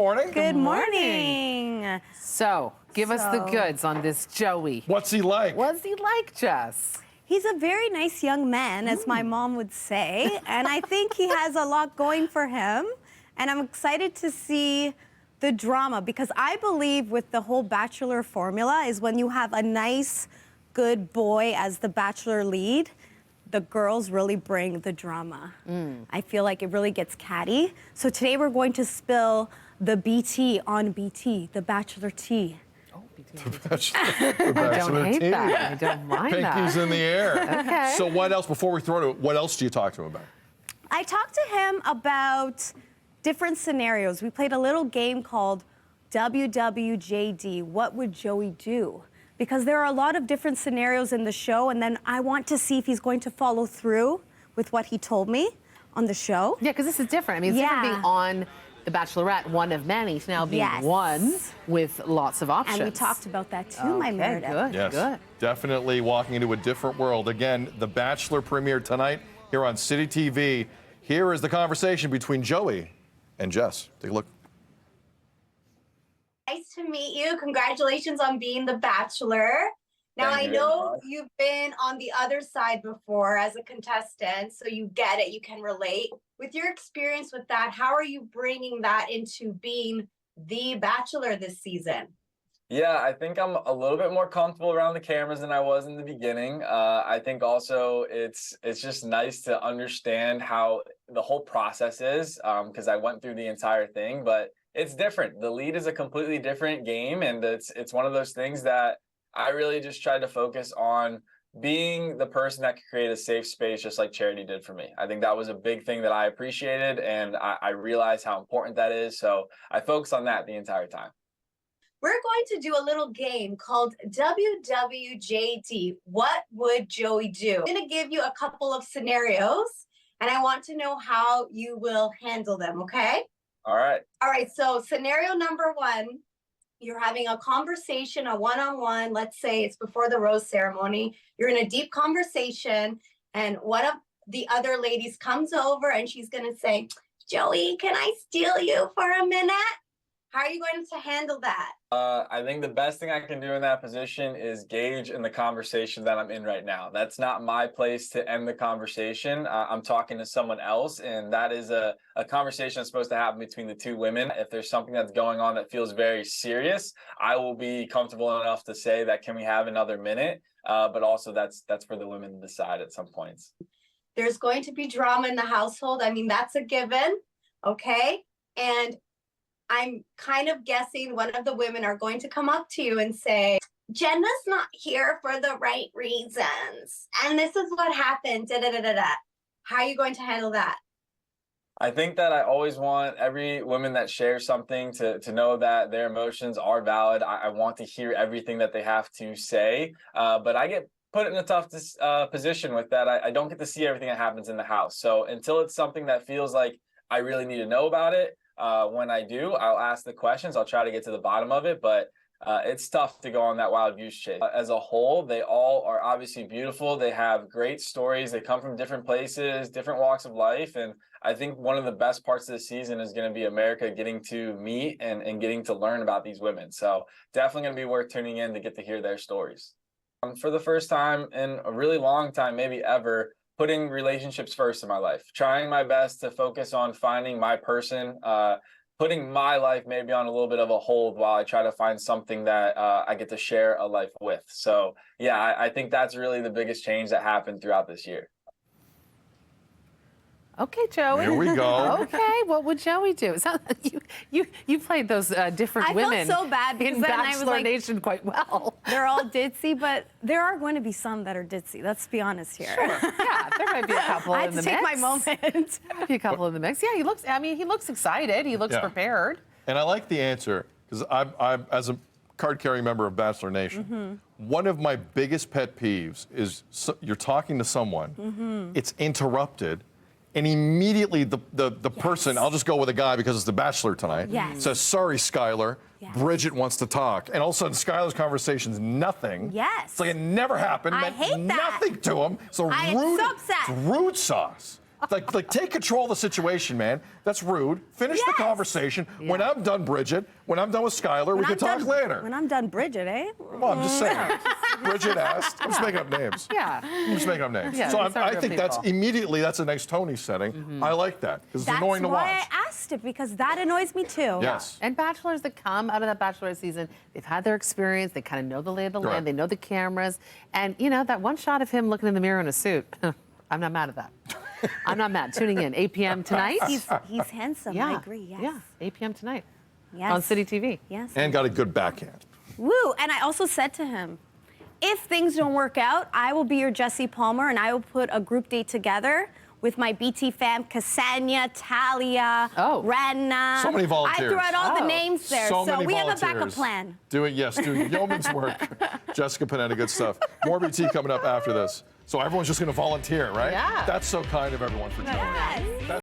Morning. Good morning. So, give us the goods on this Joey. What's he like? What's he like, Jess? He's a very nice young man, as my mom would say, and I think he has a lot going for him. And I'm excited to see the drama, because I believe with the whole Bachelor formula is when you have a nice, good boy as the Bachelor lead, the girls really bring the drama. I feel like it really gets catty. So today we're going to spill the BT on BT, the Bachelor tea. Oh, BT. The Bachelor I don't hate tea. that. I don't mind that. Pinky's in the air. Okay. So what else, before we throw it, what else do you talk to him about? I talked to him about different scenarios. We played a little game called WWJD, What Would Joey Do? Because there are a lot of different scenarios in the show, and then I want to see if he's going to follow through with what he told me on the show. Yeah, because this is different. I mean, it's different being on The Bachelorette, one of many, to now being one with lots of options. And we talked about that too, my Meredith. Good, Yes, good. definitely walking into a different world. Again, The Bachelor premiered tonight here on City TV. Here is the conversation between Joey and Jess. Take a look. Nice to meet you. Congratulations on being the Bachelor. Now, I know you've been on the other side before as a contestant, so you get it, you can relate. With your experience with that, how are you bringing that into being the Bachelor this season? Yeah, I think I'm a little bit more comfortable around the cameras than I was in the beginning. I think also it's just nice to understand how the whole process is, because I went through the entire thing, but it's different. The lead is a completely different game, and it's one of those things that I really just tried to focus on being the person that could create a safe space, just like Charity did for me. I think that was a big thing that I appreciated, and I realized how important that is. So I focused on that the entire time. We're going to do a little game called WWJD, What Would Joey Do? I'm going to give you a couple of scenarios, and I want to know how you will handle them, okay? All right. All right, so scenario number one, you're having a conversation, a one-on-one, let's say it's before the rose ceremony. You're in a deep conversation, and one of the other ladies comes over and she's gonna say, Joey, can I steal you for a minute? How are you going to handle that? I think the best thing I can do in that position is gauge in the conversation that I'm in right now. That's not my place to end the conversation. I'm talking to someone else, and that is a conversation that's supposed to happen between the two women. If there's something that's going on that feels very serious, I will be comfortable enough to say that, can we have another minute? But also that's for the women to decide at some points. There's going to be drama in the household. I mean, that's a given, okay? And I'm kind of guessing one of the women are going to come up to you and say, Jenna's not here for the right reasons, and this is what happened, da-da-da-da-da. How are you going to handle that? I think that I always want every woman that shares something to know that their emotions are valid. I want to hear everything that they have to say, but I get put in a tough position with that. I don't get to see everything that happens in the house. So until it's something that feels like I really need to know about it, when I do, I'll ask the questions. I'll try to get to the bottom of it, but it's tough to go on that wild goose chase. As a whole, they all are obviously beautiful. They have great stories. They come from different places, different walks of life. And I think one of the best parts of the season is going to be America getting to meet and getting to learn about these women. So definitely going to be worth tuning in to get to hear their stories. For the first time in a really long time, maybe ever, putting relationships first in my life, trying my best to focus on finding my person, putting my life maybe on a little bit of a hold while I try to find something that I get to share a life with. So yeah, I think that's really the biggest change that happened throughout this year. Okay, Joey. Here we go. Okay, what would Joey do? It sounds like you played those different women. I felt so bad because in then Bachelor I was like, Nation quite well. they're all ditzy, but there are going to be some that are ditzy. Let's be honest here. Sure. Yeah, there might be a couple I in had the to take mix. my moment. There might be a couple in the mix. Yeah, he looks excited. He looks prepared. And I like the answer, because I'm as a card-carrying member of Bachelor Nation, one of my biggest pet peeves is you're talking to someone, it's interrupted, and immediately the person, I'll just go with a guy because it's The Bachelor tonight, says, sorry, Skylar, Bridget wants to talk. And all of a sudden, Skylar's conversation's nothing. Yes. It's like it never happened. I meant hate that. nothing to him. So I am so upset. It's rude sauce. Like take control of the situation, man. That's rude. Finish the conversation. When I'm done, Bridget, when I'm done with Skylar, we can talk later. When I'm done, Bridget, eh? Well, I'm just saying. Bridget asked. I'm just making up names. Yeah. I'm just making up names. Yeah, So these are I real think that's people. that's a nice Tony setting. I like that because it's annoying to That's why watch. I asked it, because that annoys me too. Yes. And bachelors that come out of that Bachelorette season, they've had their experience, they kind of know the lay of the Correct. land, they know the cameras. And, you know, that one shot of him looking in the mirror in a suit, I'm not mad at that. I'm not mad. Tuning in, 8 p.m. tonight. He's handsome. yeah. I agree. Yes. Yeah, 8 p.m. tonight Yes. on City TV. Yes. And got a good backhand. Woo! And I also said to him, if things don't work out, I will be your Jesse Palmer, and I will put a group date together with my BT fam, Ksenia, Talia, Renna. So many volunteers. I threw out all the names there, So so many we have a volunteers. backup plan. Doing yeoman's work. Jessica Panetta, good stuff. More BT coming up after this. So everyone's just going to volunteer, right? Yeah. That's so kind of everyone for joining. Yes. That's